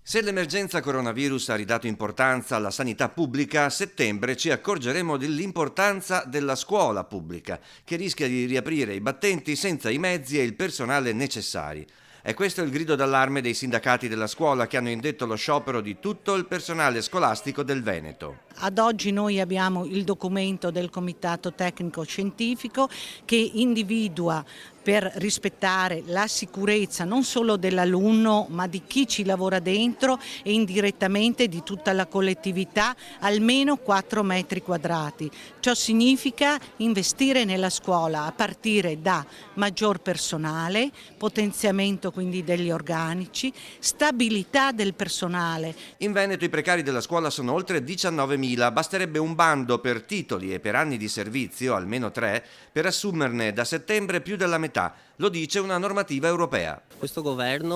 Se l'emergenza coronavirus ha ridato importanza alla sanità pubblica, a settembre ci accorgeremo dell'importanza della scuola pubblica, che rischia di riaprire i battenti senza i mezzi e il personale necessari. E questo è il grido d'allarme dei sindacati della scuola che hanno indetto lo sciopero di tutto il personale scolastico del Veneto. Ad oggi noi abbiamo il documento del Comitato Tecnico Scientifico che individua per rispettare la sicurezza non solo dell'alunno ma di chi ci lavora dentro e indirettamente di tutta la collettività almeno 4 metri quadrati. Ciò significa investire nella scuola a partire da maggior personale, potenziamento quindi degli organici, stabilità del personale. In Veneto i precari della scuola sono oltre 19.000, basterebbe un bando per titoli e per anni di servizio, almeno 3, per assumerne da settembre più della metà. Lo dice una normativa europea. Questo governo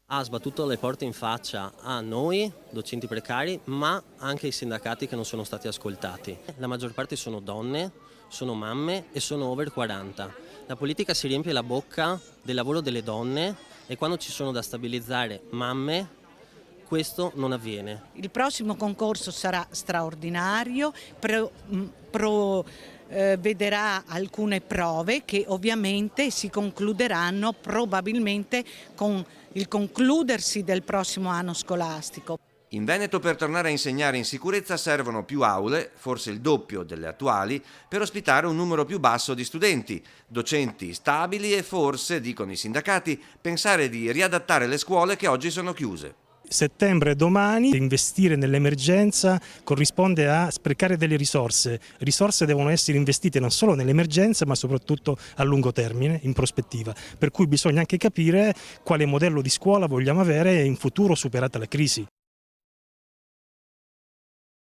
ha sbattuto le porte in faccia a noi, docenti precari, ma anche ai sindacati che non sono stati ascoltati. La maggior parte sono donne, sono mamme e sono over 40. La politica si riempie la bocca del lavoro delle donne e quando ci sono da stabilizzare mamme, questo non avviene. Il prossimo concorso sarà straordinario, vedrà alcune prove che ovviamente si concluderanno probabilmente con il concludersi del prossimo anno scolastico. In Veneto per tornare a insegnare in sicurezza servono più aule, forse il doppio delle attuali, per ospitare un numero più basso di studenti, docenti stabili e forse, dicono i sindacati, pensare di riadattare le scuole che oggi sono chiuse. Settembre e domani investire nell'emergenza corrisponde a sprecare delle risorse. Risorse devono essere investite non solo nell'emergenza ma soprattutto a lungo termine, in prospettiva. Per cui bisogna anche capire quale modello di scuola vogliamo avere in futuro superata la crisi.